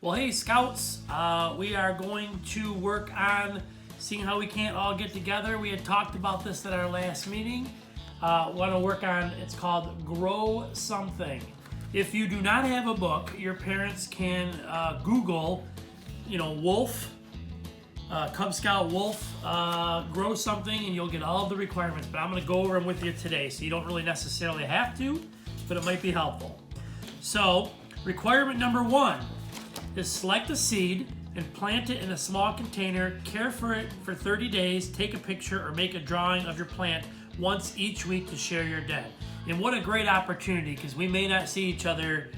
Well, hey, Scouts, we are going to work on seeing how we can't all get together. We had talked about this at our last meeting. Want to work on, it's called Grow Something. If you do not have a book, your parents can Google, wolf, Cub Scout wolf, grow something, and you'll get all of the requirements. But I'm going to go over them with you today, so you don't really necessarily have to, but it might be helpful. So, requirement number 1 is select a seed and plant it in a small container. Care for it for 30 days. Take a picture or make a drawing of your plant once each week to share your den. And what a great opportunity, because we may not see each other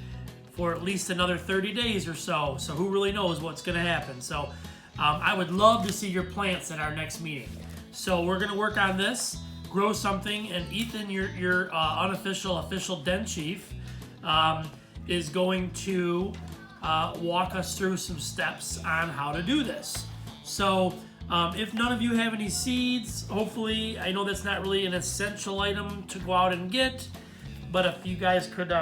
for at least another 30 days or so. So who really knows what's going to happen? So I would love to see your plants at our next meeting. So we're going to work on this, grow something, and Ethan, your official den chief, is going to walk us through some steps on how to do this. So if none of you have any seeds, hopefully, I know that's not really an essential item to go out and get, but if you guys could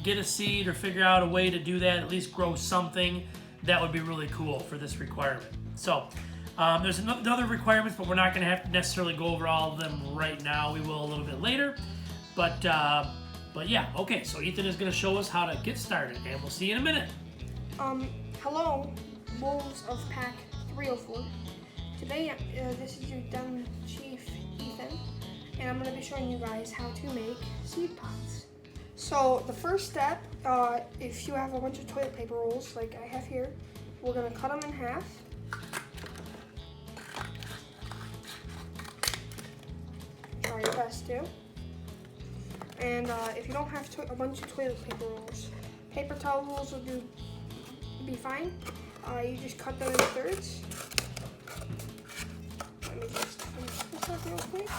get a seed or figure out a way to do that, at least grow something, that would be really cool for this requirement. So there's other requirements, but we're not going to have to necessarily go over all of them right now. We will a little bit later, but yeah, okay, so Ethan is going to show us how to get started, and we'll see you in a minute. Hello, Wolves of Pack 304. Today, this is your den chief, Ethan, and I'm going to be showing you guys how to make seed pots. So, the first step, if you have a bunch of toilet paper rolls, like I have here, we're going to cut them in half. Try your best to. And if you don't have a bunch of toilet paper rolls, paper towel rolls will be fine. You just cut them in thirds. Let me just finish this up real quick.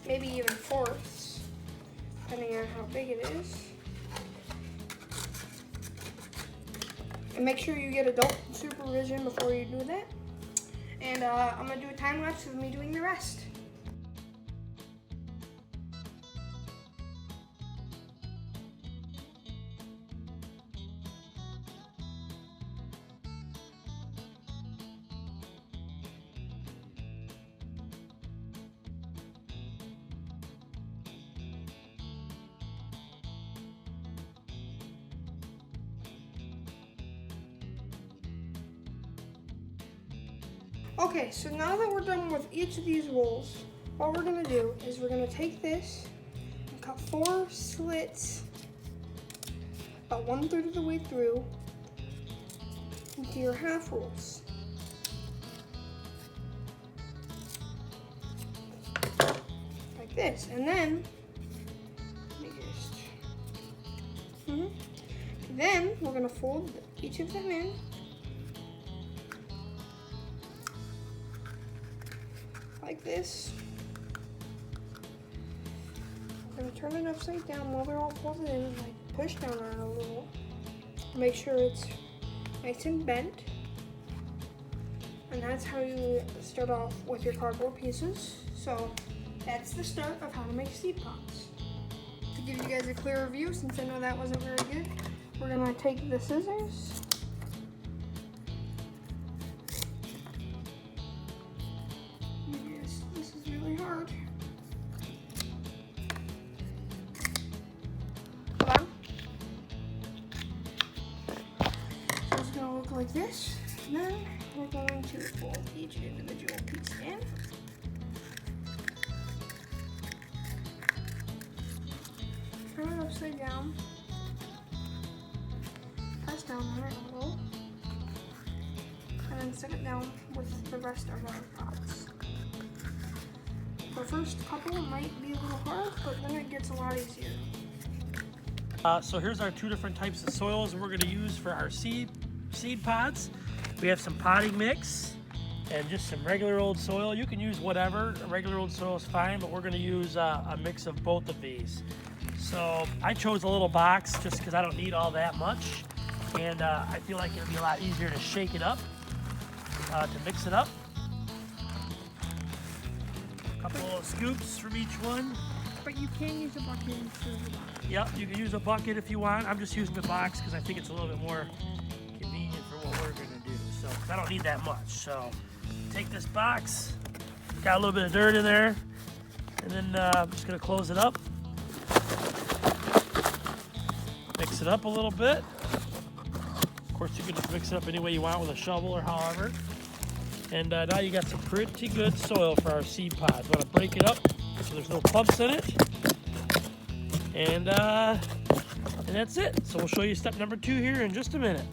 Maybe even fourths, depending on how big it is. And make sure you get adult supervision before you do that. And I'm going to do a time lapse of me doing the rest. Okay, so now that we're done with each of these rolls, what we're going to do is we're going to take this and cut 4 slits about 1/3 of the way through into your half rolls. Like this. And then, then we're going to fold each of them in. Like this. I'm going to turn it upside down while they're all folded in and push down on it a little. Make sure it's nice and bent. And that's how you start off with your cardboard pieces. So that's the start of how to make seed pots. To give you guys a clearer view, since I know that wasn't very good, we're going to take the scissors. Hard. So it's going to look like this. And then we're going to fold each individual piece in. Turn it upside down. Press down on it a little. And then set it down with the rest of our pots. The first couple might be a little hard, but then it gets a lot easier. So here's our 2 different types of soils we're going to use for our seed pods. We have some potting mix and just some regular old soil. You can use whatever. Regular old soil is fine, but we're going to use a mix of both of these. So I chose a little box just because I don't need all that much, and I feel like it'll be a lot easier to shake it up, to mix it up. Couple of scoops from each one. But you can use a bucket instead of a box. Yep, you can use a bucket if you want. I'm just using the box because I think it's a little bit more convenient for what we're gonna do. So, 'cause I don't need that much. So, take this box, got a little bit of dirt in there, and then I'm just gonna close it up. Mix it up a little bit. Of course, you can just mix it up any way you want with a shovel or however. And now you got some pretty good soil for our seed pods. Want to break it up so there's no clumps in it. And that's it. So we'll show you step number 2 here in just a minute.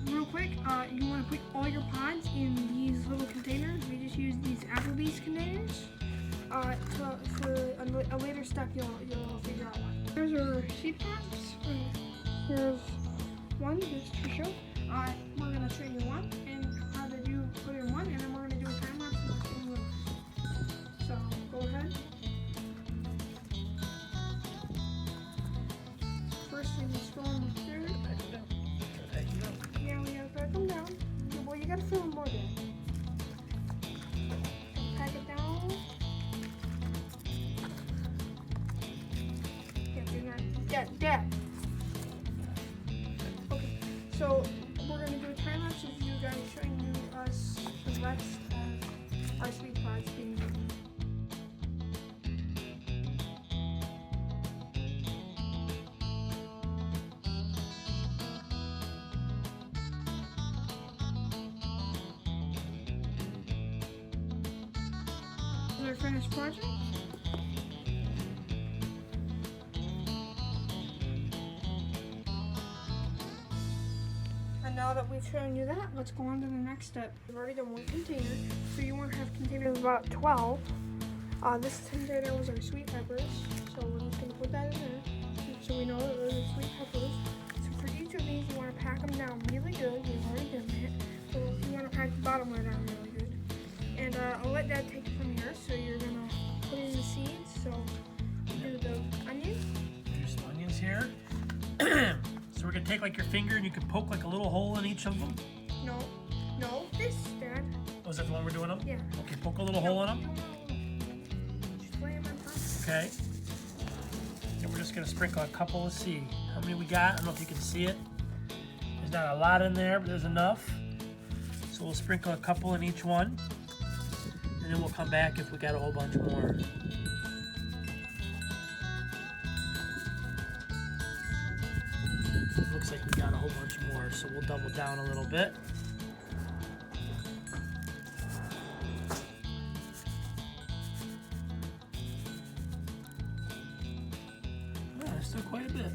Real quick, you want to put all your pods in these little containers. We just use these Applebee's containers. For a later step, you'll figure out why. Here's our seed pods. Here's one just to show. We're gonna show you one and how to put in one, and then we're gonna do a time lapse of the same little. So go ahead. First, we just fill them with dirt. Yeah, we gotta pack them down. Well, you gotta fill them more dirt. Pack it down. Dad. Okay, so we're gonna do a time lapse of you guys showing us the rest of our sweet pods being made. Is our finished project? Now that we've shown you that, let's go on to the next step. We've already done one container, so you want to have containers of about 12. This container was our sweet peppers, so we're just going to put that in there, so we know that those are sweet peppers. So for each of these, you want to pack them down really good. We've already done that. So you want to pack the bottom one down really good. And I'll let Dad take it from here. So you're going to put in the seeds. So do the onions. There's some onions here. So we're gonna take like your finger and you can poke like a little hole in each of them. No, this, Dad. Oh, is that the one we're doing them? Yeah. Okay, poke a little hole in them. Just lay them on top. Okay. And we're just gonna sprinkle a couple of seed. How many we got? I don't know if you can see it. There's not a lot in there, but there's enough. So we'll sprinkle a couple in each one. And then we'll come back if we got a whole bunch more. Looks like we got a whole bunch more, so we'll double down a little bit. Yeah, there's still quite a bit.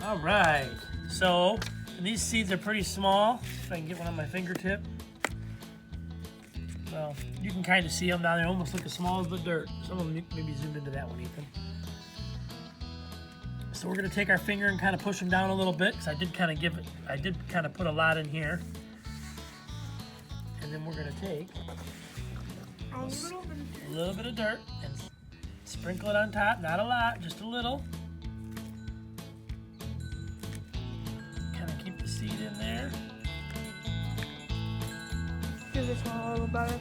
All right. So, and these seeds are pretty small. If I can get one on my fingertip. Well, you can kind of see them down there. Almost look as small as the dirt. Some of them, maybe zoom into that one, Ethan. So we're gonna take our finger and kind of push them down a little bit, because I did kind of put a lot in here. And then we're gonna take a little bit of dirt and sprinkle it on top. Not a lot, just a little. Kind of keep the seed in there. Do this one a little better.